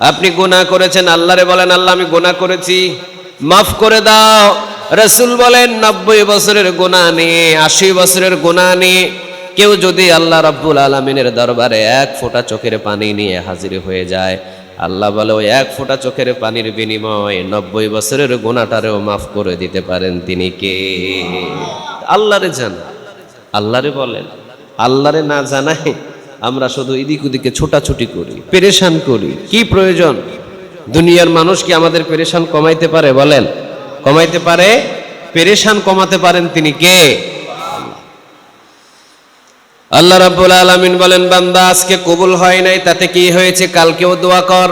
আপনি গুনাহ করেছেন, আল্লাহরে বলেন আল্লাহ আমি গুনাহ করেছি, মাফ করে দাও। রাসূল বলেন 90 বছরের গুনাহ নিয়ে, 80 বছরের গুনাহ নিয়ে কেউ যদি আল্লাহ রাব্বুল আলামিনের দরবারে এক ফোঁটা চোখের পানি নিয়ে হাজির হয়ে যায়, আল্লাহ বলে ওই এক ফোঁটা চোখের পানির বিনিময়ে 90 বছরের গুনাহটারেও মাফ করে দিতে পারেন। তিনি কে? আল্লাহরে জানা, আল্লাহরে বলেন। আল্লাহরে না জানাই আমরা শুধু এদিক ওদিকে ছোটাছুটি করি, পেরেশান করি। কি প্রয়োজন? দুনিয়ার মানুষ কি আমাদের পেরেশান কমাইতে পারে? বলেন, কমাইতে পারে? পেরেশান কমাতে পারেন তিনি কে? আল্লাহ রাব্বুল আলামিন বলেন, বান্দা আজকে কবুল হয় নাই তাতে কি হয়েছে, কালকেও দোয়া কর।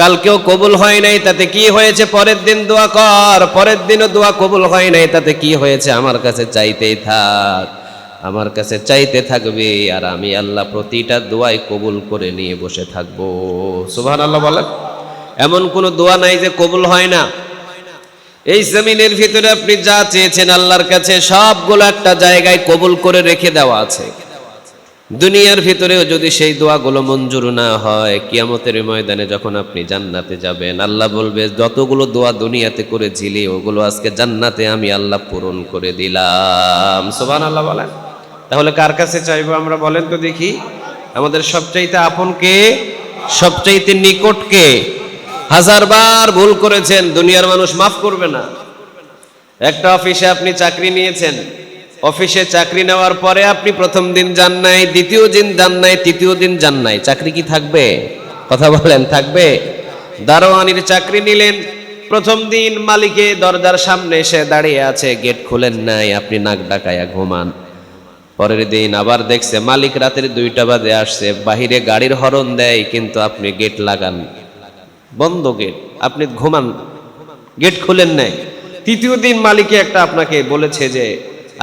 কালকেও কবুল হয় নাই তাতে কি হয়েছে, পরের দিন দোয়া কর। পরের দিনও দোয়া কবুল হয় নাই তাতে কি হয়েছে, আমার কাছে চাইতেই থাক, আমার কাছে চাইতে থাকবে, আর আমি আল্লাহ প্রতিটা দোয়াই কবুল করে নিয়ে বসে থাকবো। সুবহানাল্লাহ বলেন। এমন কোনো দোয়া নাই যে কবুল হয় না। এই জমিনের ভিতরে আপনি যা চেয়েছেন আল্লাহর কাছে সবগুলো একটা জায়গায় কবুল করে রেখে দেওয়া আছে। দুনিয়ার ভিতরেও যদি সেই দোয়াগুলো মঞ্জুর না হয়, কিয়ামতের ময়দানে যখন আপনি জান্নাতে যাবেন, আল্লাহ বলবে যতগুলো দোয়া দুনিয়াতে করেছিলি ওগুলো আজকে জান্নাতে আমি আল্লাহ পূরণ করে দিলাম। সুবহানাল্লাহ বলেন। তাহলে কার কাছে চাইবো আমরা? বলেন তো দেখি। আমাদের সবচাইতে আপন কে? সবচাইতে নিকট কে? হাজারবার ভুল করেছেন, দুনিয়ার মানুষ মাফ করবে না। একটা অফিসে আপনি চাকরি নিয়েছেন, অফিসে চাকরি নেওয়ার পরে আপনি প্রথম দিন যান নাই, দ্বিতীয় দিন যান নাই, তৃতীয় দিন যান নাই, চাকরি কি থাকবে? কথা বলেন, থাকবে? দারোয়ানির চাকরি নিলেন, প্রথম দিন মালিকে দরজার সামনে এসে দাঁড়িয়ে আছে, গেট খুলেন নাই, আপনি নাক ডাকায়া ঘুমান। পরের দিন আবার দেখছে মালিক রাতের 2টা বাজে আসছে, বাহিরে গাড়ির হরন দেয় কিন্তু আপনি গেট লাগান, বন্ধ গেট, আপনি ঘুমান, গেট খুলেন নাই। তৃতীয় দিন মালিকে একটা আপনাকে বলেছে যে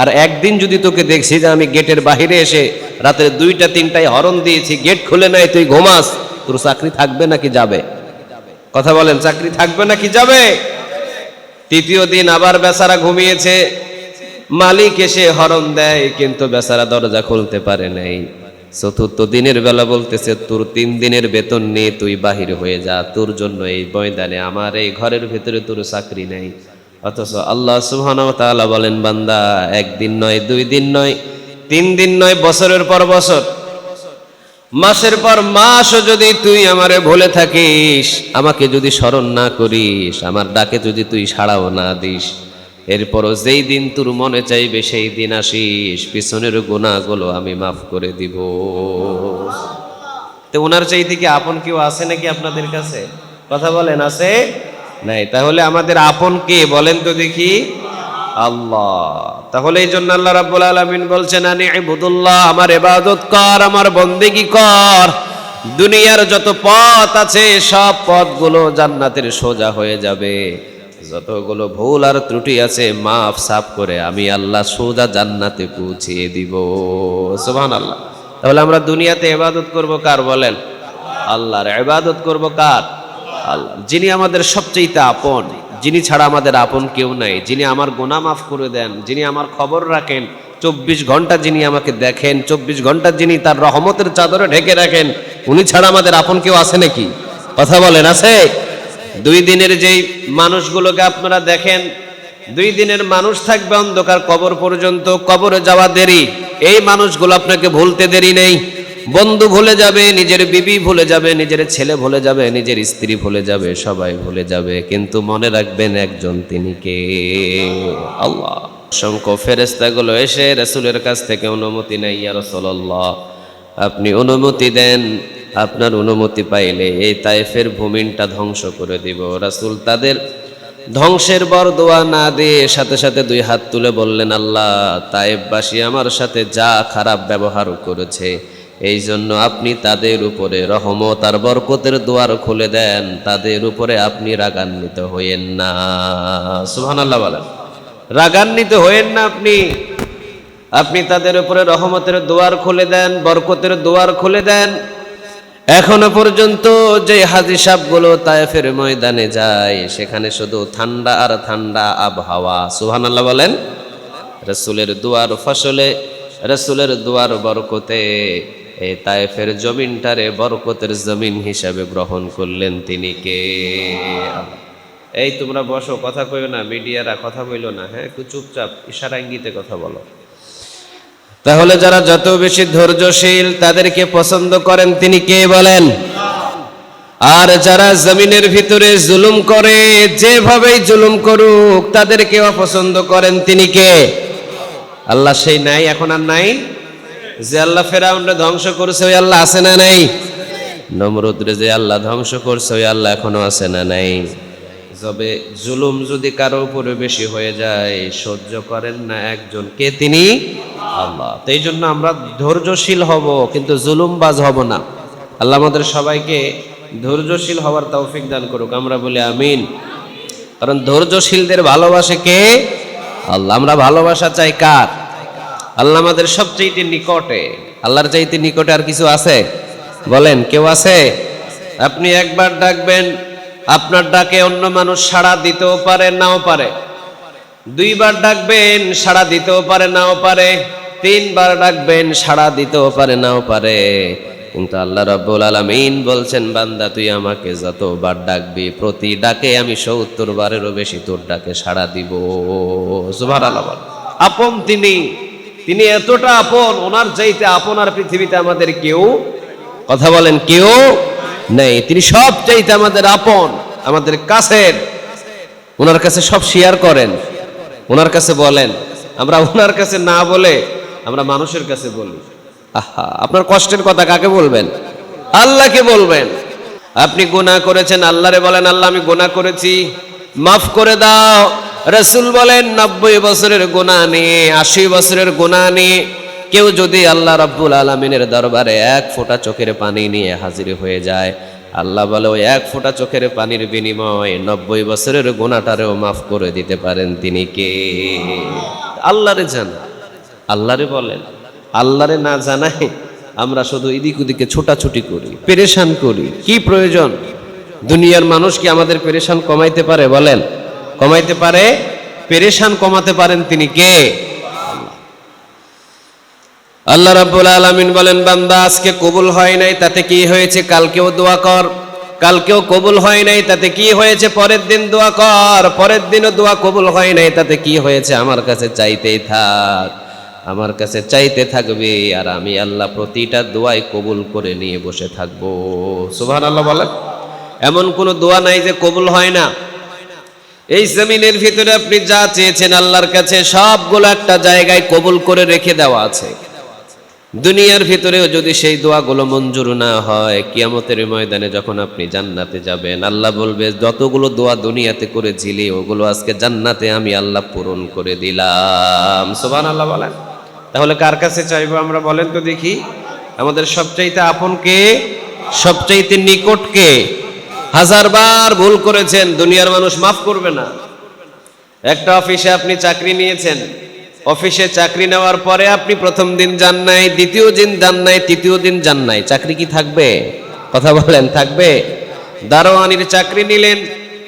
আর একদিন যদি তোকে দেখছি যে আমি গেটের বাহিরে এসে রাতের 2টা 3টায় হরন দিয়েছি, গেট খুলে নাই, তুই ঘুমাস, তোর চাকরি থাকবে নাকি যাবে? কথা বলেন, চাকরি থাকবে নাকি যাবে? তৃতীয় দিন আবার বেচারা ঘুমিয়েছে, মালিক এসে হরন দেয় কিন্তু বেচারা দরজা খুলতে পারে নাই। চতুর্থ দিনের বেলা বলতেছে তোর 3 দিনের বেতন নিয়ে তুই বাহির হয়ে যা, তোর জন্য এই ময়দানে আমার এই ঘরের ভিতরে তোর চাকরি নেই। অথচ আল্লাহ সুবহানাহু ওয়া তাআলা বলেন, বান্দা একদিন নয়, 2 দিন নয়, 3 দিন নয়, বছরের পর বছর, মাসের পর মাসও যদি তুই আমারে ভুলে থাকিস, আমাকে যদি স্মরণ না করিস, আমার ডাকে যদি তুই সাড়াও না দিস, এরপরও যেই দিন তোর মনে চাইবে সেই দিন আসিস, পিছনের গুনাহগুলো আমি মাফ করে দিব। তো ওনার চাইতে কি আপন কেউ আছে নাকি আপনাদের কাছে? কথা বলেন, আছে? নাই। তাহলে আমাদের আপন কে বলেন তো দেখি? আল্লাহ। তাহলে এই জন্য আল্লাহ রাব্বুল আলামিন বলছেন, আনি ইবুদুল্লাহ, আমার ইবাদত কর, আমার বন্দেগী কর। দুনিয়ার যত পথ আছে সব পথগুলো জান্নাতের সোজা হয়ে যাবে, যতগুলো ভুল আর ত্রুটি আছে মাফ সাফ করে আমি আল্লাহ সোজা জান্নাতে পৌঁছিয়ে দিব। সুবহানাল্লাহ। তাহলে আমরা দুনিয়াতে ইবাদত করব কার? বলেন, আল্লাহর। ইবাদত করব কার? আল্লাহ, যিনি আমাদের সবচেয়ে আপন, যিনি ছাড়া আমাদের আপন কেউ নাই, যিনি আমার গুনাহ মাফ করে দেন, যিনি আমার খবর রাখেন, 24 ঘন্টা যিনি আমাকে দেখেন, 24 ঘন্টা যিনি তার রহমতের চাদরে ঢেকে রাখেন, উনি ছাড়া আমাদের আপন কেউ আছে নাকি? কথা বলেন, আছে? 2 দিনের যেই মানুষগুলোকে আপনারা দেখেন, 2 দিনের মানুষ থাকবে অন্ধকার কবর পর্যন্ত, কবরে যাওয়া দেরি, এই মানুষগুলো আপনাকে ভুলতে দেরি নেই। বন্ধু ভুলে যাবে, নিজের বিবি ভুলে যাবে, নিজের ছেলে ভুলে যাবে, নিজের স্ত্রী ভুলে যাবে, সবাই ভুলে যাবে, কিন্তু মনে রাখবেন একজন, তিনি কে? আল্লাহ। অসংখ্য ফেরেশতাগুলো এসে রাসূলের কাছ থেকে অনুমতি নেয়, ইয়া রাসূলুল্লাহ আপনি অনুমতি দেন, আপনার অনুমতি পাইলে এই তায়েফের ভূমিটা ধ্বংস করে দিব। রাসূল তাদের ধ্বংসের বরদোয়া না দিয়ে সাথে সাথে 2 হাত তুলে বললেন, আল্লাহ তায়েফবাসী আমার সাথে যা খারাপ ব্যবহার করেছে, এই জন্য আপনি তাদের উপরে রহমত আর বরকতের দুয়ার খুলে দেন, তাদের উপরে আপনি রাগান্বিত হইয়েন না। সুবহানাল্লাহ বলেন, রাগান্বিত হইয়েন না আপনি তাদের উপরে রহমতের দুয়ার খুলে দেন, বরকতের দুয়ার খুলে দেন। এখনো পর্যন্ত যে হাজী সাহেবগুলো তায়েফের ময়দানে যায়, সেখানে শুধু ঠান্ডা আর ঠান্ডা আবহাওয়া। সুবহানাল্লাহ বলেন। রাসূলের দুয়ার ফসলে, রাসূলের দুয়ার বরকতে এই তায়েফের জমিনটারে বরকতের জমিন হিসাবে গ্রহণ করলেন তিনি কে? এই তোমরা বসো, কথা কইও না, মিডিয়ারা কথা বইলো না, হ্যাঁ একটু চুপচাপ ইশারা ইঙ্গিতে কথা বলো। তাহলে যারা যত বেশি ধৈর্যশীল তাদেরকে পছন্দ করেন তিনি কে বলেন? আর যারা জমিনের ভিতরে জুলুম করে, যেভাবেই জুলুম করুক তাদেরকে অপছন্দ করেন তিনি কে? আল্লাহ সেই নাই, এখন আর নাই। যে আল্লাহ ফেরাউনরে ধ্বংস করছে ওই আল্লাহ আছে না নাই? নমরুদরে যে আল্লাহ ধ্বংস করছে ওই আল্লাহ এখনো আছে না নাই? তবে জুলুম যদি কারো উপরে বেশি হয়ে যায় সহ্য করেন না একজন, কে? তিনি আল্লাহ। তো এই জন্য আমরা ধৈর্যশীল হব, কিন্তু জুলুমবাজ হব না। আল্লাহ আমাদের সবাইকে ধৈর্যশীল হওয়ার তৌফিক দান করুক, আমরা বলি আমিন। কারণ ধৈর্যশীলদের ভালোবাসে কে? আল্লাহ। আমরা ভালোবাসা চাই কার? আল্লাহ আমাদের সবচেয়ে নিকটে। আল্লাহর চাইতে নিকটে আর কিছু আছে? বলেন, কেউ আছে? আপনি একবার ডাকবেন, আপনার ডাকে অন্য মানুষ সাড়া দিতেও পারে নাও পারে। দুইবার ডাকবেন, সাড়া দিতেও পারে নাও পারে। তিনবার ডাকবেন, সাড়া দিতেও পারে নাও পারে। কিন্তু আল্লাহ রাব্বুল আলামিন বলছেন, বান্দা তুই আমাকে যতবার ডাকবি প্রতি ডাকে আমি ৭০ বারেরও বেশি তোর ডাকে সাড়া দিব। সুবহানাল্লাহ। আপন তিনি, তিনি এতটা আপন, ওনার চাইতে আপন আর পৃথিবীতে আমাদের কেউ, কথা বলেন, কেউ নেই। তিনি সব চাইতে আমাদের আপন, আমাদের কাছের। ওনার কাছে সব শেয়ার করেন, ওনার কাছে বলেন। আমরা ওনার কাছে না বলে আমরা মানুষের কাছে বলি। আহা, আপনার কষ্টের কথা কাকে বলবেন? আল্লাহকে বলবেন। আপনি গুনাহ করেছেন, আল্লাহরে বলেন, আল্লাহ আমি গুনাহ করেছি, মাফ করে দাও। রাসূল বলেন ৯০ বছরের গুনাহ নিয়ে, ৮০ বছরের গুনাহ নিয়ে কেউ যদি আল্লাহ রাব্বুল আলামিনের দরবারে এক ফোঁটা চোখের পানি নিয়ে হাজির হয়ে যায়, আল্লাহ বলে ওই এক ফোঁটা চোখের পানির বিনিময়ে ৯০ বছরের গুনাহটারেও মাফ করে দিতে পারেন তিনি কে? আল্লাহরে জানা, আল্লাহরে বলেন। আল্লাহরে না জানাই আমরা শুধু এদিক ওদিকে ছোটাছুটি করি, পেরেশান করি। কি প্রয়োজন? দুনিয়ার মানুষ কি আমাদের পেরেশান কমাইতে পারে? বলেন, কমাইতে পারে? পেরেশান কমাতে পারেন তিনি কে? আল্লাহ রাব্বুল আলামিন বলেন, বান্দা আজকে কবুল হয় নাই তাতে কি হয়েছে, কালকেও দোয়া কর। কালকেও কবুল হয় নাই তাতে কি হয়েছে, পরের দিন দোয়া কর। পরের দিনও দোয়া কবুল হয় নাই তাতে কি হয়েছে, আমার কাছে চাইতেই থাক, আমার কাছে চাইতে থাকবে, আর আমি আল্লাহ প্রতিটা দোয়াই কবুল করে নিয়ে বসে থাকবো। সুবহানাল্লাহ বলেন। এমন কোনো দোয়া নাই যে কবুল হয় না। এই জমিনের ভিতরে আপনি যা চেয়েছেন আল্লাহর কাছে সবগুলো একটা জায়গায় কবুল করে রেখে দেওয়া আছে। দুনিয়ার ভিতরেও যদি সেই দোয়াগুলো মঞ্জুর না হয়, কিয়ামতের ময়দানে যখন আপনি জান্নাতে যাবেন, আল্লাহ বলবে যতগুলো দোয়া দুনিয়াতে করেছিলি ওগুলো আজকে জান্নাতে আমি আল্লাহ পূরণ করে দিলাম। সুবহানাল্লাহ বলেন। তাহলে কার কাছে চাইবো আমরা? বলেন তো দেখি। আমাদের সবচাইতে আপন কে? সবচাইতে নিকট কে? হাজারবার ভুল করেছেন, দুনিয়ার মানুষ মাফ করবে না। একটা অফিসে আপনি চাকরি নিয়েছেন, অফিসে চাকরি নেওয়ার পরে আপনি প্রথম দিন যান নাই, দ্বিতীয় দিন যান নাই, তৃতীয় দিন যান নাই, চাকরি কি থাকবে? কথা বলেন, থাকবে? দারোয়ানির চাকরি নিলেন,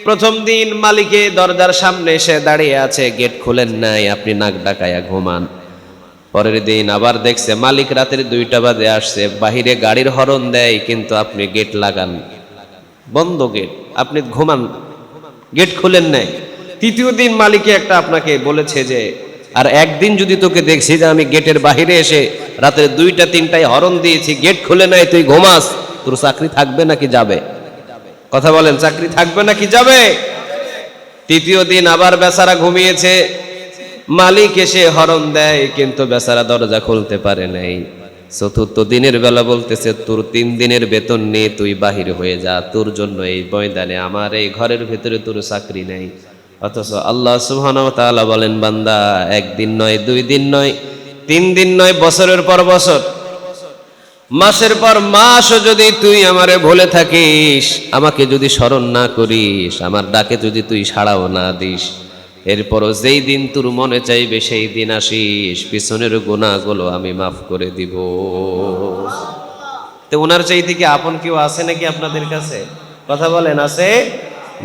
প্রথম দিন মালিকে দরজার সামনে এসে দাঁড়িয়ে আছে, গেট খুলেন নাই, আপনি নাক ডাকায়া ঘুমান। পরের দিন আবার দেখছে মালিক রাতের ২টা বাজে আসছে, বাহিরে গাড়ির হরন দেয়, কিন্তু আপনি গেট লাগান, বন্ধ গেট, আপনি ঘুমান, গেট খুলেন নাই। তৃতীয় দিন মালিকে একটা আপনাকে বলেছে যে আর একদিন যদি তোকে দেখছি যে আমি গেটের বাহিরে এসে রাতের ২টা ৩টায় হরন দিয়েছি, গেট খুলে নাই, তুই ঘুমাস, তোর চাকরি থাকবে নাকি যাবে? কথা বলেন, চাকরি থাকবে নাকি যাবে? তৃতীয় দিন আবার বেচারা ঘুমিয়েছে, মালিক এসে হরন দেয়, কিন্তু বেচারা দরজা খুলতে পারে নাই। চতুর্থ দিনের বেলা বলতেছে তোর ৩ দিনের বেতন নিয়ে তুই বাহির হয়ে যা, তোর জন্য এই ময়দানে আমার এই ঘরের ভিতরে তোর চাকরি নেই। অথচ আল্লাহ সুবহানাহু ওয়া তাআলা বলেন, বান্দা একদিন নয়, ২ দিন নয়, ৩ দিন নয়, বছরের পর বছর, মাসের পর মাসও যদি তুই আমারে ভুলে থাকিস, আমাকে যদি স্মরণ না করিস, আমার ডাকে যদি তুই সাড়াও না দিস, এরপরও যেই দিন তোর মনে চাইবে সেই দিন আসিস, পিছনের গুনাহগুলো আমি মাফ করে দিব। তো ওনার চাইতে কি আপন কেউ আছে নাকি আপনাদের কাছে? কথা বলেন, আছে?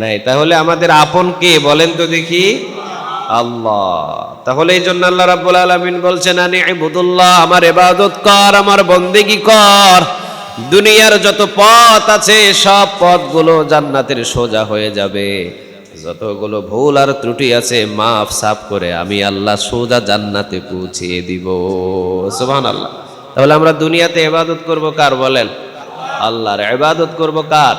নাই। তাহলে আমাদের আপন কে বলেন তো দেখি? আল্লাহ। তাহলে এই জন্য আল্লাহ রাব্বুল আলামিন বলছেন আনি ইবুদুল্লাহ, আমার ইবাদত কর, আমার বন্দেগী কর। দুনিয়ার যত পথ আছে সব পথগুলো জান্নাতের সোজা হয়ে যাবে। যতগুলো ভুল আর ত্রুটি আছে মাফ সাফ করে আমি আল্লাহ সোজা জান্নাতে পৌঁছিয়ে দিব। সুবহানাল্লাহ। তাহলে আমরা দুনিয়াতে ইবাদত করব কার বলেন? আল্লাহর। ইবাদত করব কার?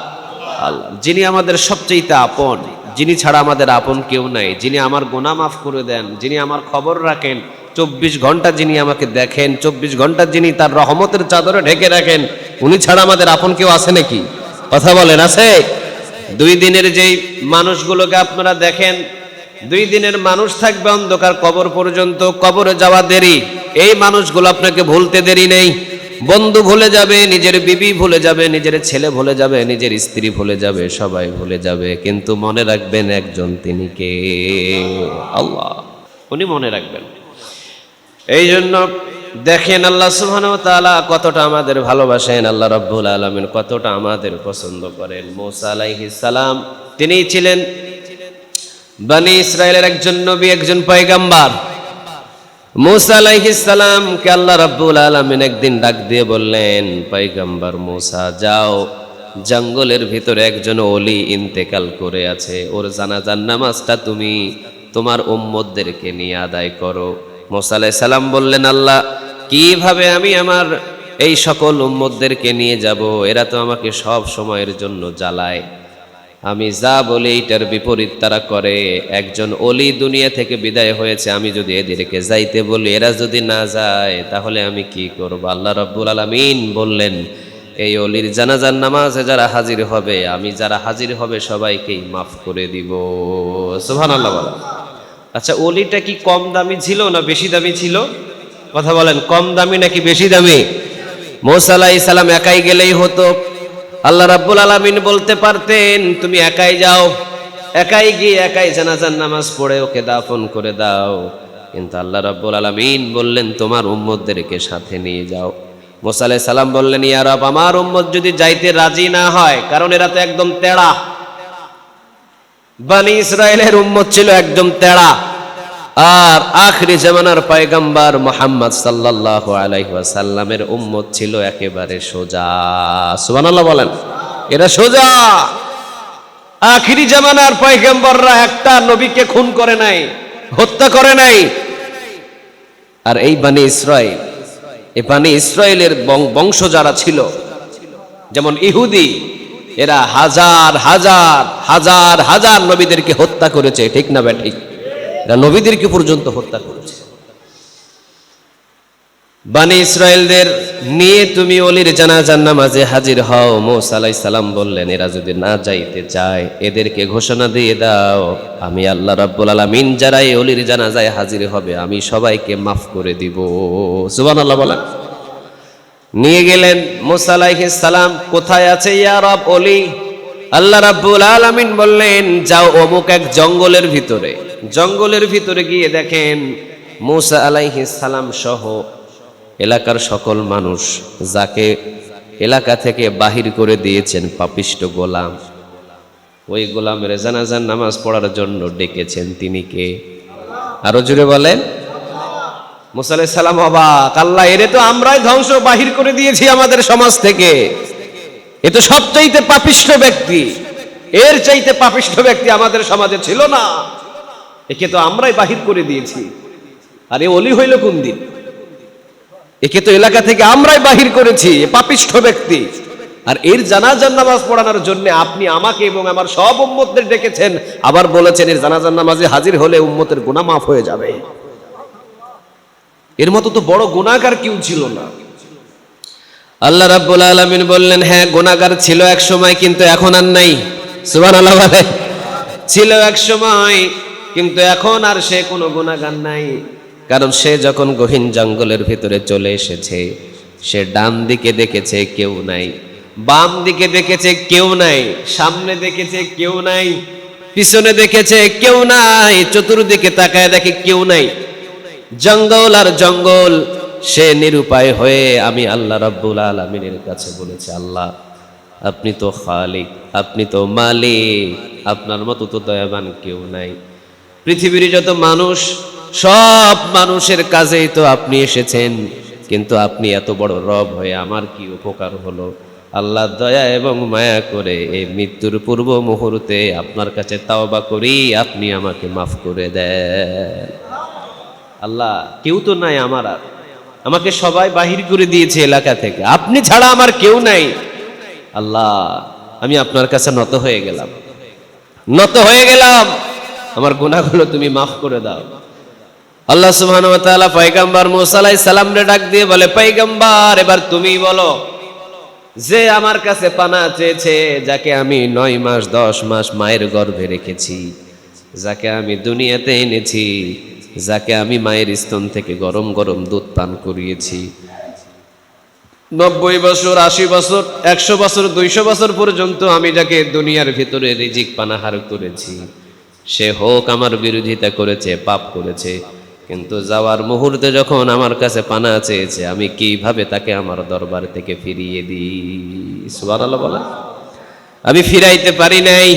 আল্লাহ, যিনি আমাদের সবচেয়ে আপন, যিনি ছাড়া আমাদের আপন কেউ নাই, যিনি আমার গুনাহ মাফ করে দেন, যিনি আমার খবর রাখেন, 24 ঘন্টা যিনি আমাকে দেখেন, 24 ঘন্টা যিনি তার রহমতের চাদরে ঢেকে রাখেন, উনি ছাড়া আমাদের আপন কেউ আছে নাকি? কথা বলেন, আছে? 2 দিনের যেই মানুষগুলোকে আপনারা দেখেন, 2 দিনের মানুষ থাকবে অন্ধকার কবর পর্যন্ত, কবরে যাওয়া দেরি, এই মানুষগুলো আপনাকে ভুলতে দেরি নেই। বন্ধু ভুলে যাবে, নিজের বিবি ভুলে যাবে, নিজের ছেলে ভুলে যাবে, নিজের স্ত্রী ভুলে যাবে, সবাই ভুলে যাবে, কিন্তু মনে রাখবেন একজন, তিনি কে? আল্লাহ। উনি মনে রাখবেন। এই জন্য দেখেন আল্লাহ সুবহানাহু ওয়া তাআলা কতটা আমাদের ভালোবাসেন, আল্লাহ রাব্বুল আলামিন কতটা আমাদের পছন্দ করেন। মূসা আলাইহিস সালাম তিনি ছিলেন বনি ইসরায়েলের একজন নবী, একজন পয়গম্বর। মূসা আলাইহিস সালামকে আল্লাহ রাব্বুল আলামিন একদিন ডাক দিয়ে বললেন, পয়গম্বর মূসা, যাও, জঙ্গলের ভিতরে একজন ওলি ইন্তেকাল করে আছে, ওর জানাজার নামাজটা তুমি তোমার উম্মতদেরকে নিয়ে আদায় করো। মূসা আলাইহিস সালাম বললেন, আল্লাহ, কিভাবে আমি আমার এই সকল উম্মতদেরকে নিয়ে যাব? এরা তো আমাকে সব সময়ের জন্য জ্বালায়, আমি যা বলি এইটার বিপরীত তারা করে। একজন ওলি দুনিয়া থেকে বিদায় হয়েছে, আমি যদি এদেরকে যাইতে বলি, এরা যদি না যায়, তাহলে আমি কি করব? আল্লাহ রাব্বুল আলামিন বললেন, এই ওলির জানাজার নামাজে যারা হাজির হবে, আমি যারা হাজির হবে সবাইকেই মাফ করে দিব। সুবহানাল্লাহ বলেন। আচ্ছা, ওলিটা কি কম দামি ছিল না বেশি দামি ছিল? কথা বলেন, কম দামি নাকি বেশি দামি? মূসা আলাইহিস সালাম একাই গেলেই হতো। আল্লাহ রাব্বুল আলামিন বলতে পারতেন, তুমি একাই যাও, একাই গিয়ে একাই জানাজার নামাজ পড়ে ওকে দাফন করে দাও, কিন্তু আল্লাহ রাব্বুল আলামিন বললেন, তোমার উম্মতদেরকে সাথে নিয়ে যাও। মূসা আলাইহিস সালাম বললেন, ইয়া রব, আমার উম্মত যদি যাইতে রাজি না হয়, কারণ এরা তো একদম তেড়া, বনি ইসরায়েলের উম্মত ছিল একদম তেড়া, আর আখরি জামানার পয়গম্বর মুহাম্মদ সাল্লাল্লাহু আলাইহি ওয়াসাল্লামের উম্মত ছিল একেবারে সোজা। সুবহানাল্লাহ বলেন, এরা সোজা। আখরি জামানার পয়গম্বররা একটা নবীকে খুন করে নাই, হত্যা করে নাই। আর এই বনি ইসরায়েল, এই বনি ইসরায়েলের বংশ যারা ছিল, যেমন ইহুদি, এরা হাজার হাজার হাজার হাজার নবীদেরকে হত্যা করেছে, ঠিক না ঠিক? নবীদেরকে পর্যন্ত হত্যা করেছে। বনি ইসরায়েলদের নিয়ে তুমি ওলির জানাজার নামাজে হাজির হও। মূসা আলাইহিস সালাম বললেন, এরা যদি না যাইতে চায়, এদেরকে ঘোষণা দিয়ে দাও, আমি আল্লাহ রাব্বুল আলামিন যারা এই ওলির জানাজায় হাজির হবে, আমি সবাইকে মাফ করে দিব। সুবহানাল্লাহ বলেন। নিয়ে গেলেন মূসা আলাইহিস সালাম, কোথায় আছে ইয়া রব ওলি? আল্লাহ রাব্বুল আলামিন বললেন, যাও অমুক এক জঙ্গলের ভিতরে। জঙ্গলের ভিতরে গিয়ে দেখেন মূসা আলাইহিস সালাম সহ এলাকার সকল মানুষ, যাকে এলাকা থেকে বাহির করে দিয়েছেন পাপিষ্ট গোলাম, ওই গোলামের জানাজার নামাজ পড়ার জন্য ডেকেছেন, তিনি কে? আরো জোরে বলেন। মূসা আলাইহিস সালাম অবাক, আল্লাহ, এরে তো আমরাই ধ্বংস বাহির করে দিয়েছি আমাদের সমাজ থেকে, এ তো সবচাইতে পাপিষ্ঠ ব্যক্তি, এর চাইতে পাপিষ্ঠ ব্যক্তি আমাদের সমাজে ছিল না, একে তো আমরাই বাহির করে দিয়েছি। আর এ ওলি হইল কোন দিন? একে তো এলাকা থেকে আমরাই বাহির করেছি, এ পাপিষ্ঠ ব্যক্তি, আর এর জানাজার নামাজ পড়ানোর জন্য আপনি আমাকে এবং আমার সব উম্মতদের ডেকেছেন, আবার বলেছেন এর জানাজার নামাজে হাজির হলে উম্মতের গুনাহ মাফ হয়ে যাবে। এর মতো তো বড় গুনাহগার কেউ ছিল না। আল্লাহ রাব্বুল আলামিন বললেন, হ্যাঁ, গুনাহগার ছিল এক সময়, কিন্তু এখন আর নাই। সুবহানাল্লাহ বলে। ছিল এক সময়, কিন্তু এখন আর সে কোনো গুনাহগার নাই। কারণ সে যখন গহীন জঙ্গলের ভিতরে চলে এসেছে, সে ডান দিকে দেখেছে কেউ নাই, বাম দিকে দেখেছে কেউ নাই, সামনে দেখেছে কেউ নাই, পিছনে দেখেছে কেউ নাই, চতুর্দিকে তাকায় দেখে কেউ নাই, জঙ্গল আর জঙ্গল। সে নিরুপায় হয়ে আমি আল্লাহ রাব্বুল আলামিনের কাছে বলেছে, আল্লাহ, আপনি তো খালিক, আপনি তো মালিক, আপনার মতো তো দয়াবান কেউ নাই। পৃথিবীর যত মানুষ, সব মানুষের কাজেই তো আপনি এসেছেন, কিন্তু আপনি এত বড় রব হয়ে আমার কি উপকার হলো? আল্লাহ দয়া এবং মায়া করে এই মৃত্যুর পূর্ব মুহূর্তে আপনার কাছে তাওবা করি, আপনি আমাকে মাফ করে দেন। আল্লাহ, কেউ তো নাই আমার, আর আমাকে সবাই বাহির করে দিয়েছে এলাকা থেকে, আপনি ছাড়া আমার কেউ নাই। আল্লাহ, আমি আপনার কাছে নত হয়ে গেলাম, আমার গুনাহগুলো তুমি মাফ করে দাও। আল্লাহ সুবহানাহু ওয়া তাআলা পয়গম্বর মূসা আলাইহিস সালাম রে ডাক দিয়ে বলে, পয়গম্বর, এবার তুমি বলো, যে আমার কাছে পানা চেয়েছে, যাকে আমি 9 মাস 10 মাস মায়ের গর্ভে রেখেছি, যাকে আমি দুনিয়াতে এনেছি, যাকে আমি মায়ের স্তন থেকে গরম গরম দুধ পান করিয়েছি, 90 বছর 80 বছর 100 বছর 200 বছর পর্যন্ত আমি যাকে দুনিয়ার ভিতরে রিজিক পানাহার করেছি, সে হোক আমার বিরোধিতা করেছে, পাপ করেছে, কিন্তু যাওয়ার মুহূর্তে যখন আমার কাছে পানা চেয়েছে, আমি কিভাবে তাকে আমার দরবার থেকে ফিরিয়ে দিই? সুবহানাল্লাহ বলেন। আমি ফিরাইতে পারি নাই।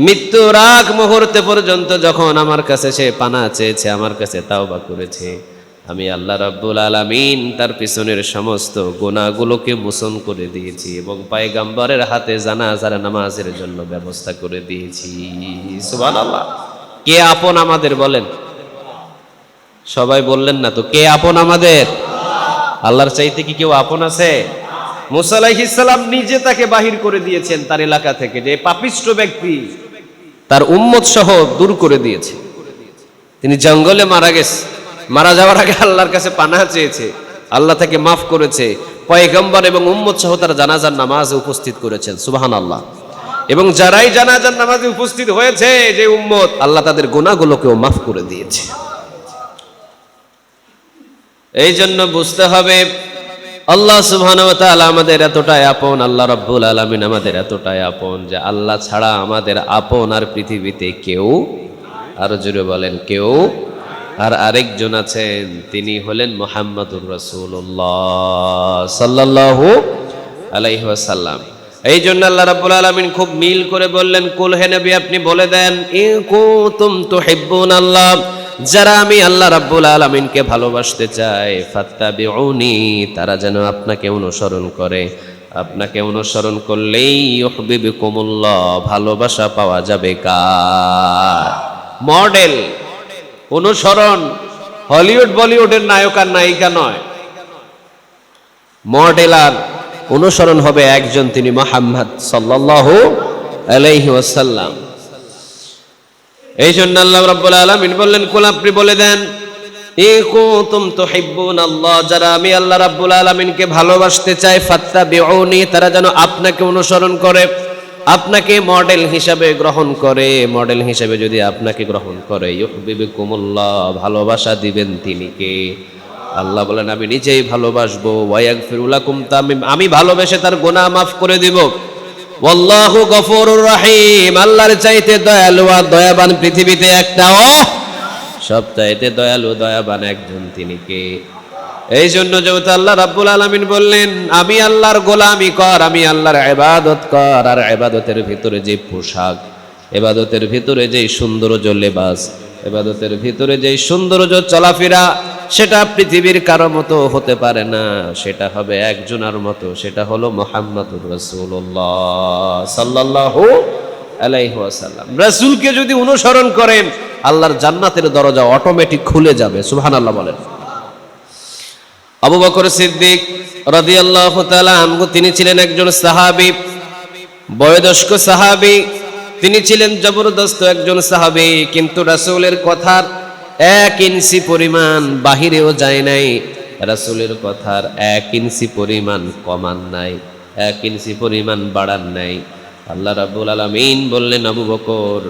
মৃত্যুর আগ মুহূর্তে পর্যন্ত যখন আমার কাছে সে পানা চেয়েছে, আমার কাছে তাওবা করেছে, আমি আল্লাহ রাব্বুল আলামিন তার পিছনের সমস্ত গুনাহগুলোকে মোচন করে দিয়েছি এবং পয়গম্বরের হাতে জানাজার নামাজের জন্য ব্যবস্থা করে দিয়েছি। সুবহানাল্লাহ। কে আপন আমাদের বলেন? সবাই বললেন না তো, কে আপন আমাদের? আল্লাহর চাইতে কি কেউ আপন আছে? মুসা আলাইহিস সালাম নিজে তাকে বাহির করে দিয়েছেন তার এলাকা থেকে, যে পাপিষ্ঠ ব্যক্তি তার উম্মত সহ দূর করে দিয়েছে। তিনি জঙ্গলে মারা গেছে, মারা যাওয়ার আগে আল্লাহর কাছে পানাহ চেয়েছে, আল্লাহ তাকে মাফ করেছে, পয়গম্বর এবং উম্মত সহ তার জানাজার নামাজে উপস্থিত করেছেন। সুবহানাল্লাহ। এবং যারাই জানাজার নামাজে উপস্থিত হয়েছে, যে উম্মত, আল্লাহ তাদের গুনাহগুলোকেও মাফ করে দিয়েছে। এই জন্য বুঝতে হবে, আল্লাহ সুবহানাহু ওয়া তাআলা আমাদের এতটাই আপন, আল্লাহ রাব্বুল আলামিন আমাদের এতটাই আপন, যে আল্লাহ ছাড়া আমাদের আপন আর পৃথিবীতে কেউ, আরো জোরে বলেন, কেউ। আর আরেকজন আছেন, তিনি হলেন মুহাম্মাদুর রাসূলুল্লাহ সাল্লাল্লাহু আলাইহি ওয়াসাল্লাম। এই জন্য আল্লাহ রাব্বুল আলামিন খুব মিল করে বললেন, কুল হে নবী, আপনি বলে দেন, ইন কুনতুম তুহিব্বুনাল্লাহ, যারা আমি আল্লাহ রাব্বুল আলামিনকে ভালোবাসতে চাই, ফাত্তাবিউনি, তারা যেন আপনাকে অনুসরণ করে। আপনাকে অনুসরণ করলেই ইউহিব্বুকুমুল্লাহ, ভালোবাসা পাওয়া যাবে কার? মডেল অনুসরণ হলিউড বলিউডের নায়ক আর নায়িকা নয়, মডেল আর অনুসরণ হবে একজন, তিনি মুহাম্মদ সাল্লাল্লাহু আলাইহি ওয়াসাল্লাম। এই জন্য আল্লাহ রাব্বুল আলামিন বললেন, কুল, আপনি বলে দেন, ইন কুনতুম তুহিব্বুনাল্লাহ, যারা আমি আল্লাহ রাব্বুল আলামিনকে ভালোবাসতে চাই, ফাত্তাবিউনি, তারা যেন আপনাকে অনুসরণ করে, আপনাকে মডেল হিসাবে গ্রহণ করে। মডেল হিসাবে যদি আপনাকে গ্রহণ করে, ইউহিব্বুকুমুল্লাহ, ভালোবাসা দিবেন তিনি কে? আল্লাহ বলেন, আমি নিজেই ভালোবাসবো। ওয়ায়াগফিরু লাকুম, আমি ভালোবেসে তার গুনাহ মাফ করে দিব। ওয়াল্লাহু গফুরুর রহিম, আল্লাহর চাইতে দয়ালু আর দয়াবান পৃথিবীতে একটাও, সবচাইতে দয়ালু দয়াবান একজন, তিনি কে? এই জন্য যেহেতু আল্লাহ রাব্বুল আলামিন বললেন, আমি আল্লাহর গোলামি কর, আমি আল্লাহর ইবাদত কর, আর ইবাদতের ভিতরে যে পোশাক, ইবাদতের ভিতরে যে সৌন্দর্য লেবাস, ইবাদতের ভিতরে যে সৌন্দর্য চলাফেরা, সেটা পৃথিবীর কারো মতো হতে পারে না, সেটা হবে একজনের মতো, সেটা হলো মুহাম্মাদুর রাসূলুল্লাহ সাল্লাল্লাহু আলাইহি ওয়াসাল্লাম। রাসূলকে যদি অনুসরণ করেন, আল্লাহর জান্নাতের দরজা অটোমেটিক খুলে যাবে। সুবহানাল্লাহ বলেন। আবু বকর সিদ্দিক রাদিয়াল্লাহু তাআলা আনহু, তিনি ছিলেন একজন সাহাবী, বয়োজ্যেষ্ঠ সাহাবী, তিনি ছিলেন জবরদস্ত একজন সাহাবী, কিন্তু রাসূলের কথার 1 ইঞ্চি পরিমাণ বাহিরেও যায় নাই, রাসূলের কথার 1 ইঞ্চি পরিমাণ কমান নাই, 1 ইঞ্চি পরিমাণ বাড়ান নাই। আল্লাহ রাব্বুল আলামিন বললেন, আবু বকর,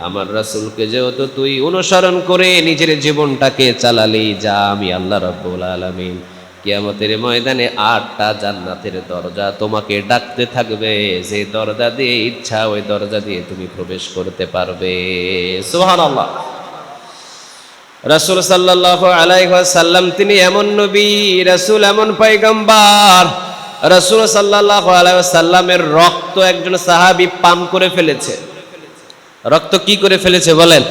আমার রাসূলকে যেহেতু তুই অনুসরণ করে নিজের জীবনটাকে চালালি, যা আমি আল্লাহ রাব্বুল আলামিন কিয়ামতের ময়দানে 8টা জান্নাতের দরজা তোমাকে ডাকতে থাকবে, যে দরজা দিয়ে ইচ্ছা ওই দরজা দিয়ে তুমি প্রবেশ করতে পারবে। সুবহানাল্লাহ। রাসূল সাল্লাল্লাহু আলাইহি ওয়াসাল্লাম, তিনি এমন নবী, রাসূল এমন পয়গম্বর, রাসূল সাল্লাল্লাহু আলাইহি ওয়াসাল্লামের রক্ত একজন সাহাবী পান করে ফেলেছে। রক্ত কি করে ফেলেছে বলেন?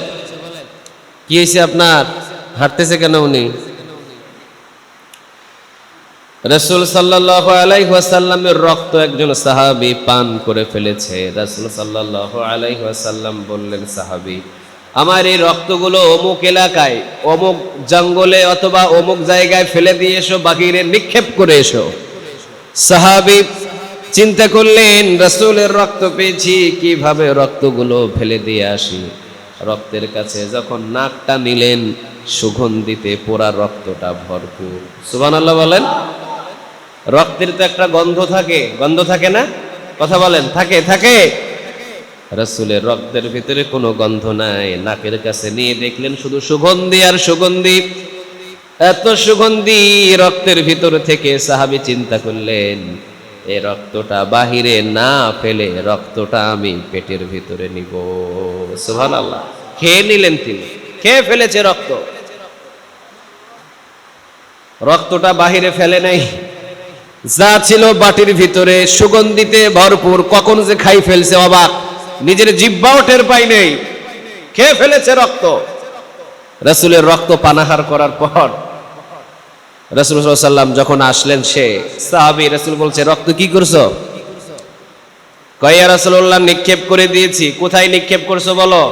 কি হয়েছে আপনার? হাঁটতেছে কেন উনি? রাসূল সাল্লাল্লাহু আলাইহি ওয়াসাল্লামের রক্ত একজন সাহাবী পান করে ফেলেছে। রাসূল সাল্লাল্লাহু আলাইহি ওয়াসাল্লাম বললেন, সাহাবী, আমার এই রক্তগুলো অমুক এলাকায়, অমুক জঙ্গলে অথবা অমুক জায়গায় ফেলে দিয়ে এসো, বাহিরে নিক্ষেপ করে এসো। সাহাবী চিন্তা করলেন, রাসূলের রক্ত পেয়েছি, কিভাবে রক্তগুলো ফেলে দিয়ে আসি। রক্তের কাছে যখন নাকটা নিলেন, সুগন্ধিতে পোড়া রক্তটা ভরপুর। সুবহানাল্লাহ বলেন। রক্তের তো একটা গন্ধ থাকে, গন্ধ থাকে না? কথা বলেন, থাকে থাকে। রাসূলের রক্তের ভিতরে কোনো গন্ধ নাই। নাকের কাছে নিয়ে দেখলেন শুধু সুগন্ধি আর সুগন্ধি, এত সুগন্ধি রক্তের ভিতর থেকে। সাহাবী চিন্তা করলেন, এই রক্তটা বাহিরে না ফেলে রক্তটা আমি পেটের ভিতরে নিব। সুবহানাল্লাহ। খেয়ে নিলেন তিনি, খেয়ে ফেলেছে রক্ত। রক্তটা বাহিরে ফেলে নাই, যা ছিল বাটির ভিতরে সুগন্ধিতে ভরপুর। কখন যে খাই ফেলছে অবাক, নিজের জিহ্বাও টের পাই নেই, খেয়ে ফেলেছে রক্ত। রাসূলের রক্ত পানাহার করার পর রাসূল সাল্লাল্লাহু আলাইহি ওয়াসাল্লাম যখন আসলেন, সে সাহাবী, রাসূল বলছে, রক্ত কি করছো? কয়, ইয়া রাসূলুল্লাহ, নিক্ষেপ করে দিয়েছি। কোথায় নিক্ষেপ করছো বলো?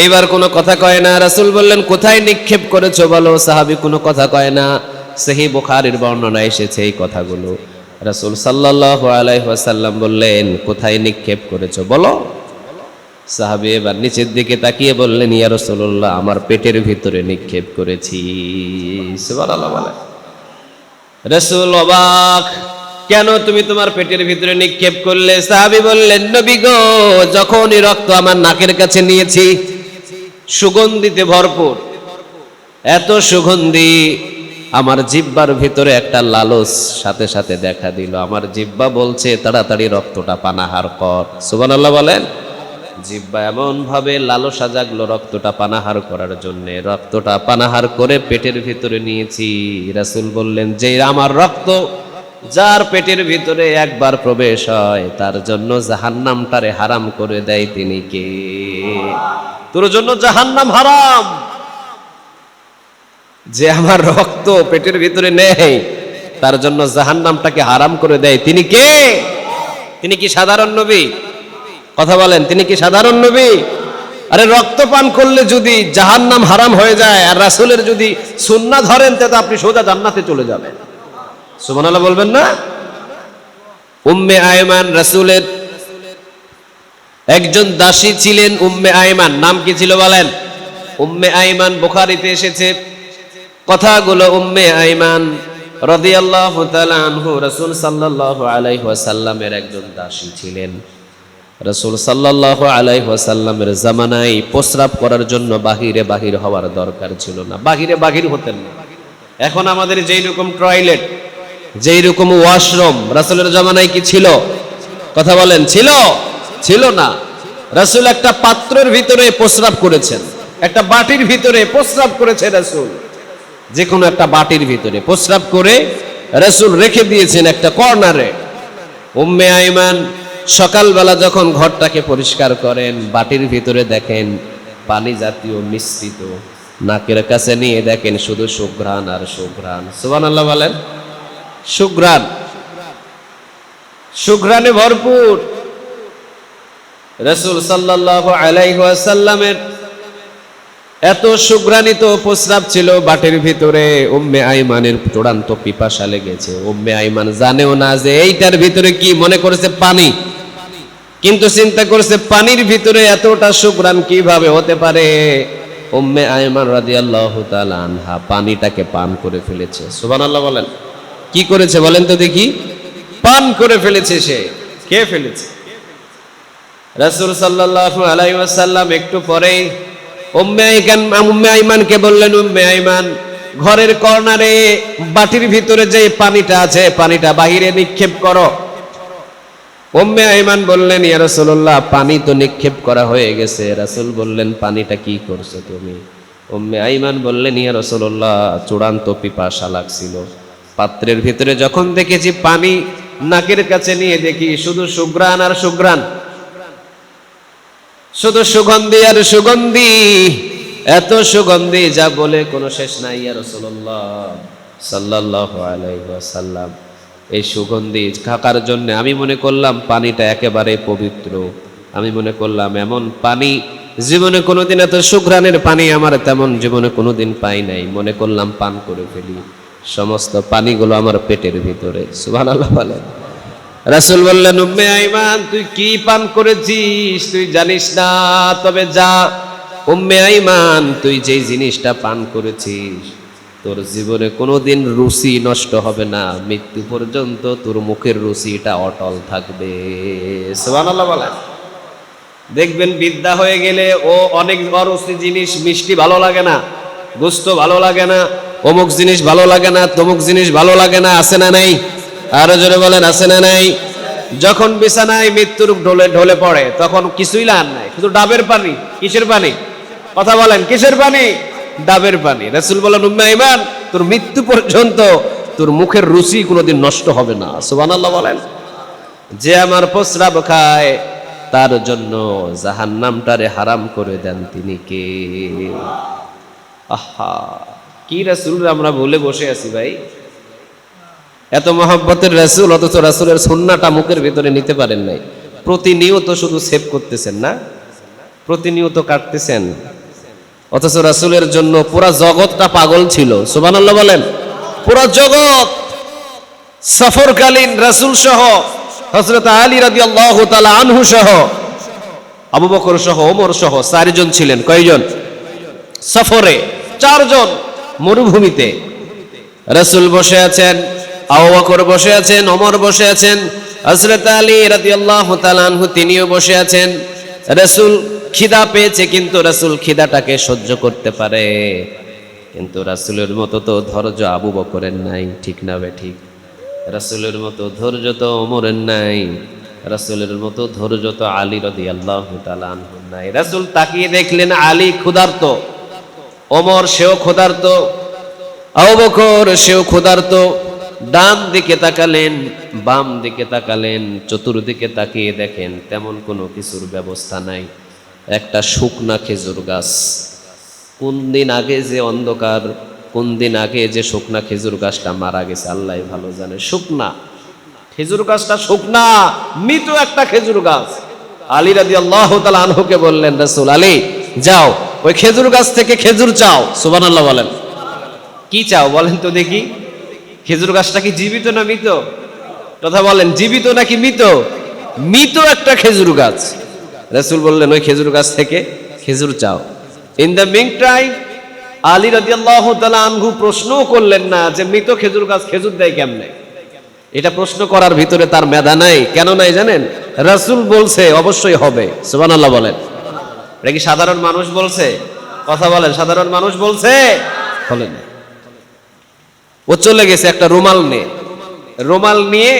এইবার কোনো কথা কয় না। রাসূল বললেন, কোথায় নিক্ষেপ করেছো বলো? সাহাবী কোনো কথা কয় না। সহিহ বুখারীর বর্ণনা এসেছে এই কথাগুলো। রাসূল সাল্লাল্লাহু আলাইহি ওয়াসাল্লাম বললেন, কোথায় নিক্ষেপ করেছো বলো? সাহাবী এবার নিচের দিকে তাকিয়ে বললেন, ইয়া রাসূলুল্লাহ, আমার পেটের ভিতরে নিক্ষেপ করেছি। সুবহানাল্লাহ বলে। রাসূল অবাক, কেন তুমি তোমার পেটের ভিতরে নিক্ষেপ করলে? সাহাবী বললেন, নবী গো, যখনই রক্ত আমার নাকের কাছে নিয়েছি, সুগন্ধিতে ভরপুর, এত সুগন্ধি, আমার জিহ্বার ভিতরে একটা লালস সাথে সাথে দেখা দিল। আমার জিহ্বা বলছে, তাড়াতাড়ি রক্তটা পানাহার কর। সুবহানাল্লাহ বলেন। জিহ্বা এমন ভাবে লালসা জাগলো রক্তটা পানাহার করার জন্য। রক্তটা পানাহার করে পেটের ভিতরে নিয়েছি। রাসূল বললেন, যে আমার রক্ত যার পেটের ভিতরে একবার প্রবেশ হয়, তার জন্য জাহান্নামটারে হারাম করে দেয় তিনি কে? তোর জন্য জাহান্নাম হারাম। যে আমার রক্ত পেটের ভিতরে নেয়, তার জন্য জাহান্নামটাকে হারাম করে দেয় তিনি কে? তিনি কি সাধারণ নবী? কথা বলেন, তিনি কি সাধারণ নবী? আরে রক্ত পান করলে যদি জাহান্নাম হারাম হয়ে যায়, আর রাসূলের যদি সুন্নাহ ধরেন, তাতে আপনি সোজা জান্নাতে চলে যাবেন। সুবহানাল্লাহ বলবেন না? উম্মে আয়মান রাসূলের একজন দাসী ছিলেন। উম্মে আয়মান নাম কি ছিল বলেন? উম্মে আয়মান বুখারীতে এসেছে কথাগুলো। উম্মে আয়মান রাদিয়াল্লাহু তাআলা আনহু রাসূল সাল্লাল্লাহু আলাইহি ওয়াসাল্লামের একজন দাসী ছিলেন। রাসূল সাল্লাল্লাহু আলাইহি ওয়াসাল্লামের জামানায় প্রস্রাব করার জন্য বাহিরে বাহির হওয়ার দরকার ছিল না, বাহিরে বাহির হতেন না। এখন আমাদের যেই রকম টয়লেট, যেই রকম ওয়াশরুম, রাসূলের জামানায় কি ছিল? কথা বলেন, ছিল? ছিল না। রাসূল একটা পাত্রের ভিতরে প্রস্রাব করেছেন, একটা বাটির ভিতরে প্রস্রাব করেছে রাসূল। যে কোনো একটা বাটির ভিতরে প্রস্রাব করে রাসূল রেখে দিয়েছেন একটা কর্নারে। উম্মে আয়মান সকালবেলা যখন ঘরটাকে পরিষ্কার করেন, বাটির ভিতরে দেখেন পানি জাতীয় মিশ্রিত। নাকের কাছে নিয়ে দেখেন শুধু সুঘ্রাণ আর সুঘ্রাণ। সুবহানাল্লাহ বলেন। সুঘ্রাণ, সুঘ্রাণে ভরপুর। রাসূল সাল্লাল্লাহু আলাইহি ওয়াসাল্লামের এত সুঘ্রাণিত প্রস্রাব ছিল বাটির ভিতরে। উম্মে আয়মানের চূড়ান্ত পিপাসা লেগেছে। উম্মে আয়মান জানেও না যে এইটার ভিতরে কি, মনে করেছে পানি, কিন্তু চিন্তা করছে পানির ভিতরে এতটা সুঘ্রাণ কিভাবে হতে পারে। উম্মে আয়মান রাদিয়াল্লাহু তাআলা আনহা পানিটাকে পান করে ফেলেছে। সুবহানাল্লাহ বলেন। কি করেছে বলেন তো দেখি? পান করে ফেলেছে, সে খেয়ে ফেলেছে। রাসূল সাল্লাল্লাহু আলাইহি ওয়াসাল্লাম একটু পরেই উম্মে আয়মানকে বললেন, উম্মে আয়মান, ঘরের কর্নারে বাটির ভিতরে যে পানিটা আছে, পানিটা বাহিরে নিক্ষেপ করো। উম্মে আয়মান বললেন, ইয়া রাসূলুল্লাহ, পানি তো নিক্ষেপ করা হয়ে গেছে। রাসূল বললেন, পানিটা কি করছো তুমি? উম্মে আয়মান বললেন, ইয়া রাসূলুল্লাহ, চূড়ান্ত পিপাসা লাগছিল, পাত্রের ভিতরে যখন দেখেছি পানি, নাকের কাছে নিয়ে দেখি শুধু সুঘ্রাণ আর সুঘ্রাণ, শুধু সুগন্ধি আর সুগন্ধি। এত সুগন্ধি যা বলে কোনো শেষ নাই ইয়া রাসূলুল্লাহ সাল্লাল্লাহু আলাইহি ওয়াসাল্লাম। এই সুগন্ধি থাকার জন্য আমি মনে করলাম পানিটা একেবারে পবিত্র। আমি মনে করলাম এমন পানি জীবনে কোনোদিন, এত সুঘ্রাণের পানি আমার তেমন জীবনে কোনোদিন পাই নাই। মনে করলাম পান করে ফেলি, সমস্ত পানিগুলো আমার পেটের ভিতরে। সুবহানাল্লাহ বলেন। রাসূল বললেন, উম্মে আইমান তুই কি পান করেছিস তুই জানিস না, তবে যা উম্মে আইমান তুই যেই জিনিসটা পান করেছিস তোর জীবনে কোনোদিন রুচি নষ্ট হবে না, মৃত্যু পর্যন্ত তোর মুখের রুচিটা অটল থাকবে। সুবহানাল্লাহ বলেন। দেখবেন বিদ্যা হয়ে গেলে ও অনেক অরুচি জিনিস, মিষ্টি ভালো লাগে না, গোস্ত ভালো লাগে না, অমুক জিনিস ভালো লাগে না, তমুক জিনিস ভালো লাগে না, আছে না নাই? আরো জোরে বলেন, আছে না নাই? যখন বিছানায় মৃত্যুর ঢলে ঢলে পড়ে তখন কিছুই লান নাই, শুধু ডাবের পানি। কিসের পানি? কথা বলেন, কিসের পানি? ডাবের পানি। রাসূল বলেন, উম্মে আইমান তোর মৃত্যু পর্যন্ত তোর মুখের রুচি কোনোদিন নষ্ট হবে না। সুবহানাল্লাহ বলেন। যে আমার প্রস্রাব খায় তার জন্য জাহান্নামটারে হারাম করে দেন তিনি কে? আহা, কি রাসূল আমরা ভুলে বসে আছি ভাই। এত মহব্বতের রাসূল, অথচ রাসূলের সুন্নাহটা মুখের ভিতরে নিতে পারেন নাই। প্রতিনিয়ত শুধু সেভ করতেছেন না, প্রতিনিয়ত কাটতেছেন, অথচ রাসূলের জন্য পুরা জগৎটা পাগল ছিল। সুবহানাল্লাহ বলেন। পুরা জগৎ সফরকালীন রাসূল সহ হযরত আলী রাদিয়াল্লাহু তাআলা আনহু সহ আবু বকর সহ ওমর সহ চারজন ছিলেন। কয়জন? সফরে চারজন। মরুভূমিতে রাসূল বসে আছেন, আবু বকর বসে আছেন, ওমর বসে আছেন, হযরত আলী রাদিয়াল্লাহু তাআলা আনহু তিনিও বসে আছেন। রাসূল খিদা পেয়েছে, কিন্তু রাসূল খিদাটাকে সহ্য করতে পারে, কিন্তু রাসূলের মতো তো ধৈর্য আবু বকরের নাই, ঠিক না বে ঠিক? রাসূলের মতো ধৈর্য তো ওমরের নাই, রাসূলের মতো ধৈর্য তো আলী রাদিয়াল্লাহু তাআলা আনহু নাই। রাসূল তাকিয়ে দেখলেন আলী ক্ষুধার্ত, ওমর সেও ক্ষুধার্ত, আবু বকর সেও ক্ষুধার্ত। ডান দিকে তাকালেন, বাম দিকে তাকালেন, চতুর্দিকে তাকিয়ে দেখেন তেমন কোনো কিছুর ব্যবস্থা নাই। একটা শুকনা খেজুর গাছ, কোন দিন আগে যে অন্ধকার, কোন দিন আগে যে শুকনা খেজুর গাছটা মারা গেছে আল্লাহ ভালো জানে। শুকনা খেজুর গাছটা, শুকনা মৃত একটা খেজুর গাছ। আলী রাদিয়াল্লাহু তাআলা আনহুকে বললেন, রাসূল আলী যাও ওই খেজুর গাছ থেকে খেজুর চাও। সুবহানাল্লাহ বলেন। কি চাও বলেন তো দেখি? খেজুর গাছটা কি জীবিত না মৃত? কথা বলেন, জীবিত নাকি মৃত? মৃত একটা খেজুর গাছ। রাসূল বললেন ওই খেজুর গাছ থেকে খেজুর চাও। In the meantime Ali রাদিয়াল্লাহু তাআলা আনহু প্রশ্নও করলেন না যে মৃত খেজুর গাছ খেজুর দেয় কেমনে। এটা প্রশ্ন করার ভিতরে তার মেধা নাই। কেন নাই জানেন? রাসূল বলছে অবশ্যই হবে। সুবহানাল্লাহ বলেন। এটা কি সাধারণ মানুষ বলছে? কথা বলেন, সাধারণ মানুষ বলছে? বলেন। ও চলে গেছে একটা রুমাল নিয়ে, রুমাল নিয়ে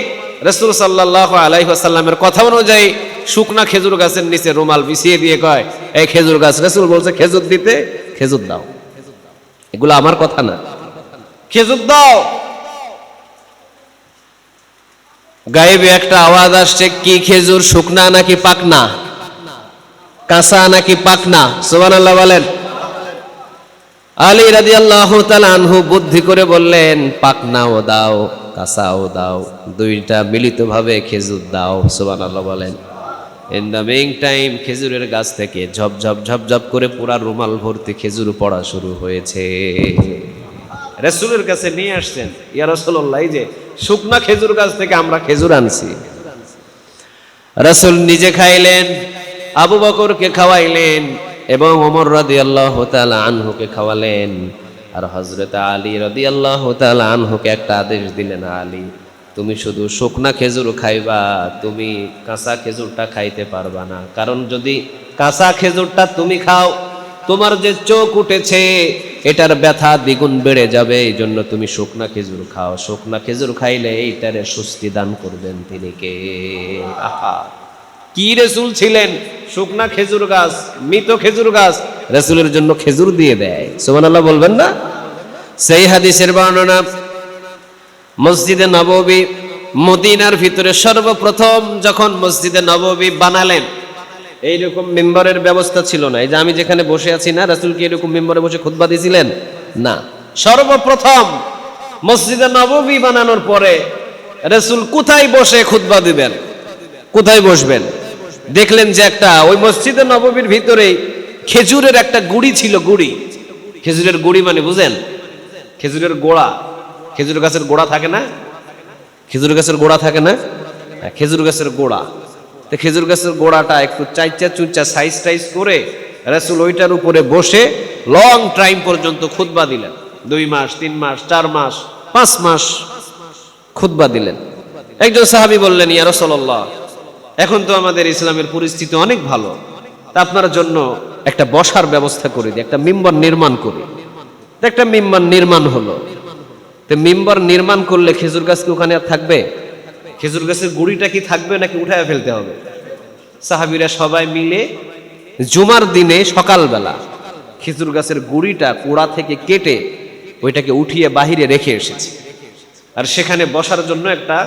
রাসূল সাল্লাল্লাহু আলাইহি ওয়াসাল্লামের কথা অনুযায়ী শুকনা খেজুর গাছের নিচে রুমাল বিছিয়ে দিয়ে কয়, এই খেজুর গাছ, রাসূল বলছে খেজুর দিতে, খেজুর দাও। এগুলো আমার কথা না, খেজুর দাও। গায়েবে একটা আওয়াজ আসছে, কি খেজুর, শুকনা নাকি পাকনা, কাঁচা নাকি পাকনা? সুবহানাল্লাহ বলেন। আলী রাদিয়াল্লাহু তাআলা আনহু বুদ্ধি করে বললেন, পাকনাও দাও কাঁচাও দাও, দুইটা মিলিতভাবে খেজুর দাও। সুবহানাল্লাহ বলেন। ইন দ্য মিন টাইম খেজুরের গাছ থেকে ঝপঝপ ঝপঝপ করে পুরা রুমাল ভর্তি খেজুর পড়া শুরু হয়েছে। রাসূলের কাছে নিয়ে আসছেন, ইয়া রাসূলুল্লাহ এই যে শুকনা খেজুর গাছ থেকে আমরা খেজুর আনছি। রাসূল নিজে খাইলেন, আবু বকরকে খাওয়াইলেন এবং ওমর রাদিয়াল্লাহু তাআলা আনহুকে খাওয়ালেন। আর হযরত আলী রাদিয়াল্লাহু তাআলা আনহুকে একটা আদেশ দিলেন, আলী তুমি শুধু শুকনা খেজুর খাইবা, তুমি কাঁচা খেজুরটা খাইতে পারবা না। কারণ যদি কাঁচা খেজুরটা তুমি খাও, তোমার যে চোখ উঠেছে এটার ব্যথা দ্বিগুণ বেড়ে যাবে। এই জন্য তুমি শুকনা খেজুর খাও। শুকনা খেজুর খাইলে এইটারে স্বস্তি দান করবেন তিনি কে? আহা, কি রাসূল ছিলেন! শুকনা খেজুর গাছ, মৃত খেজুর গাছ রাসূলের জন্য খেজুর দিয়ে দেয়। সুবহানাল্লাহ বলবেন না? সেই হাদিসের বর্ণনা, মসজিদে নববী মদিনার ভিতরে সর্বপ্রথম যখন মসজিদে নববী বানালেন, এইরকম মিম্বরের ব্যবস্থা ছিল না। এই যে আমি যেখানে বসে আছি না, রাসূল কি এরকম মিম্বরে বসে খুতবা দিয়েছিলেন? না। সর্বপ্রথম মসজিদে নববী বানানোর পরে রাসূল কোথায় বসে খুতবা দিবেন, কোথায় বসবেন? দেখলেন যে একটা ওই মসজিদে নববীর ভিতরে খেজুরের একটা গুড়ি ছিল। গুড়ি, খেজুরের গুড়ি মানে বুঝেন? খেজুরের গোড়া, খেজুর গাছের গোড়া থাকে না? খেজুর গাছের গোড়া থাকে না? খেজুর গাছের গোড়া। তো খেজুর গাছের গোড়াটা একটু চাইচা চুচা সাইজ টাইজ করে রাসূল ওইটার উপরে বসে লং টাইম পর্যন্ত খুতবা দিলেন। 2 মাস, 3 মাস, 4 মাস, 5 মাস খুতবা দিলেন। একজন সাহাবী বললেন, ইয়া রাসূলুল্লাহ, এখন তো আমাদের ইসলামের পরিস্থিতি অনেক ভালো, তা আপনার জন্য একটা বসার ব্যবস্থা করে দিই, একটা মিম্বর নির্মাণ করি। একটা মিম্বর নির্মাণ হলো। তো মিম্বর নির্মাণ করলে খেজুর গাছ কি ওখানে আর থাকবে? খেজুর গাছের গুড়িটা কি থাকবে নাকি উঠায় ফেলতে হবে? সাহাবীরা সবাই মিলে জুমার দিনে সকালবেলা খেজুর গাছের গুড়িটা কোড়া থেকে কেটে ওইটাকে উঠিয়ে বাহিরে রেখে এসেছে, আর সেখানে বসার জন্য একটা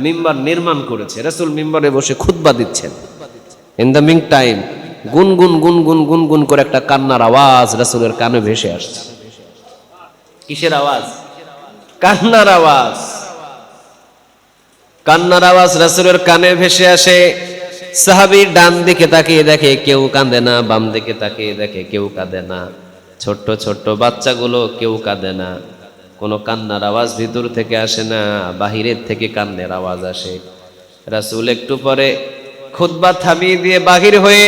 মিম্বর নির্মাণ করেছে। রাসূল মিম্বরে বসে খুতবা দিচ্ছেন। ইন দ্য মিন টাইম গুনগুন গুনগুন গুনগুন করে একটা কান্নার আওয়াজ রাসূলের কানে ভেসে আসছে। কিসের আওয়াজ? কান্নার আওয়াজ। কান্নার আওয়াজ রাসূলের কানে ভেসে আসে। সাহাবী ডান দিকে তাকিয়ে দেখে কেউ কাঁদে না, বাম দিকে তাকিয়ে দেখে কেউ কাঁদে না। ছোট্ট ছোট্ট বাচ্চাগুলো কেউ কাঁদে না। কোনো কান্নার আওয়াজ ভিতর থেকে আসে না, বাহিরের থেকে কান্নার আওয়াজ আসে। রাসূল একটু পরে খুতবা থামিয়ে দিয়ে বাহির হয়ে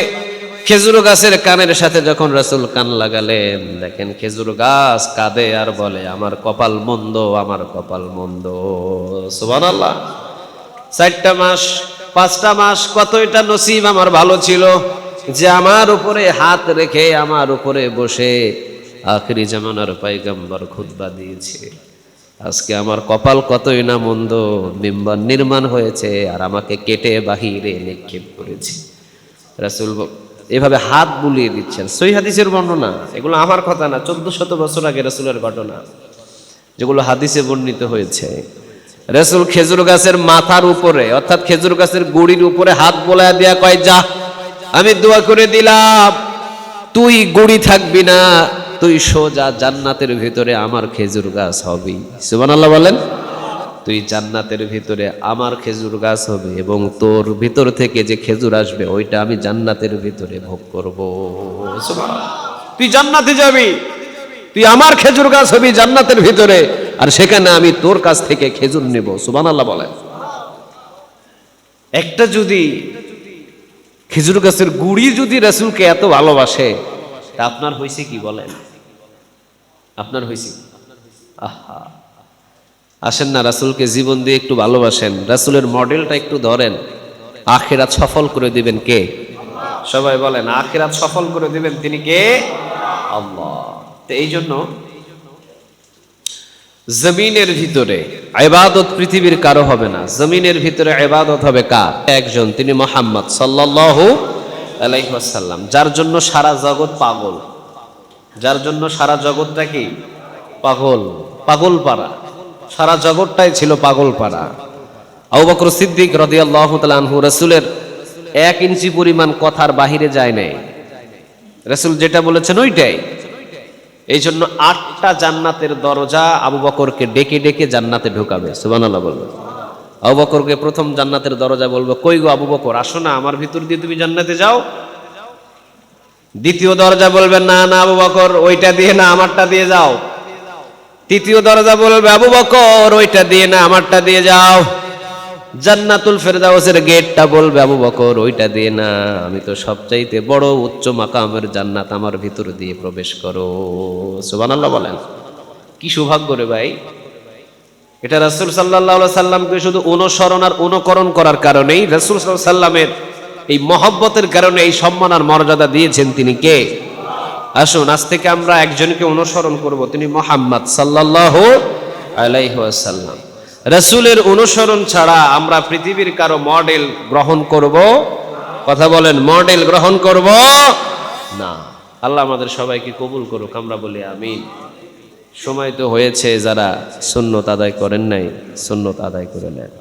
খেজুর গাছের কানের সাথে যখন রাসূল কান লাগালেন, দেখেন খেজুর গাছ কাঁদে আর বলে, আমার কপাল মন্দ, আমার কপাল মন্দ। সুবহানাল্লাহ। 4টা মাস, 5টা মাস কতটা নসিব আমার ভালো ছিল যে আমার উপরে হাত রেখে আমার উপরে বসে আখিরি জামানার পয়গম্বর খুতবা দিয়েছে। আজকে আমার কপাল কতই না মন্দ, মিম্বর নির্মাণ হয়েছে আর আমাকে কেটে বাহিরে নিক্ষেপ করেছে। রাসূল এভাবে হাত বুলিয়ে দিচ্ছেন। সহিহ হাদিসের বর্ণনা, এগুলো আমার কথা না, 1400 বছর আগে রাসূলের ঘটনা, যেগুলো হাদিসে বর্ণিত হয়েছে। রাসূল খেজুর গাছের মাথার উপরে অর্থাৎ খেজুর গাছের গুড়ির উপরে হাত বোলায়া দিয়া কয়, যা আমি দোয়া করে দিলাম, তুই গুড়ি থাকবি না, তুই সোজা জান্নাতের ভিতরে আমার খেজুর গাছ হবি। সুবহানাল্লাহ বলেন। তুই জান্নাতের ভিতরে আমার খেজুর গাছ হবে এবং তোর ভিতর থেকে যে খেজুর আসবে ওইটা আমি জান্নাতের ভিতরে ভোগ করব। সুবহানাল্লাহ। তুই জান্নাতে যাবি, তুই আমার খেজুর গাছ হবি জান্নাতের ভিতরে, আর সেখানে আমি তোর কাছ থেকে খেজুর নেব। সুবহানাল্লাহ বলেন। একটা যদি খেজুর গাছের গুড়ি যদি রাসূলকে এত ভালোবাসে, তা আপনার হইছে কি বলেন? আপনার হইছে? আহা, আসেন না রাসূলকে জীবন দিয়ে একটু ভালোবাসেন, রাসূলের মডেলটা একটু ধরেন, আখিরাত সফল করে দিবেন কে? সবাই বলেন, আখিরাত সফল করে দিবেন তিনি কে? আল্লাহ। তো এই জন্য জমিনের ভিতরে ইবাদত পৃথিবীর কারো হবে না, জমিনের ভিতরে ইবাদত হবে কার? একজন, তিনি মুহাম্মদ সাল্লাল্লাহু আলাইহি ওয়াসাল্লাম, যার জন্য সারা জগৎ পাগল, যার জন্য সারা জগৎটা কি পাগল, পাগল পাড়া, সারা জগৎটাই ছিল পাগল পাড়া। আবু বকর সিদ্দিক রাদিয়াল্লাহু তাআলা আনহু রাসূলের 1 ইঞ্চি পরিমাণ কথার বাহিরে যায় নাই, রাসূল যেটা বলেছেন ওইটাই। এই জন্য 8টা জান্নাতের দরজা আবু বকরকে ডেকে ডেকে জান্নাতে ঢোকাবে। সুবহানাল্লাহ বলবে। আবু বকরকে প্রথম জান্নাতের দরজা বলবে, কই গো আবু বকর, আসো না, আমার ভিতর দিয়ে তুমি জান্নাতে যাও। দ্বিতীয় দরজা বলবে, না না আবু বকর, ওইটা দিয়ে না, আমারটা দিয়ে যাও। তৃতীয় দরজা বলবে, আবু বকর ওইটা দিয়ে না, আমারটা দিয়ে যাও। জান্নাতুল ফেরদাউসের গেটটা বলবে, আবু বকর ওইটা দিয়ে না, আমি তো সবচাইতে বড় উচ্চ মাকামের জান্নাত, আমার ভিতর দিয়ে প্রবেশ করো। সুবহানাল্লাহ বলেন। কি সৌভাগ্য রে ভাই! এটা রাসূল সাল্লাল্লাহু আলাইহি সাল্লামকে শুধু অনুসরণ আর অনুকরণ করার কারণেই, রাসূল সাল্লাল্লাহু আলাইহি সাল্লামের এই মহব্বতের কারণে এই সম্মান আর মর্যাদা দিয়েছেন তিনি কে? আসুন আজ থেকে আমরা একজনকে অনুসরণ করব, তিনি মুহাম্মদ সাল্লাল্লাহু আলাইহি ওয়াসাল্লাম। রাসূলের অনুসরণ ছাড়া আমরা পৃথিবীর কারো মডেল গ্রহণ করব? কথা বলেন, মডেল গ্রহণ করব না। আল্লাহ আমাদের সবাইকে কবুল করুক, আমরা বলি আমিন। সময় তো হয়েছে, যারা সুন্নত আদায় করেন নাই সুন্নত আদায় করে নেন।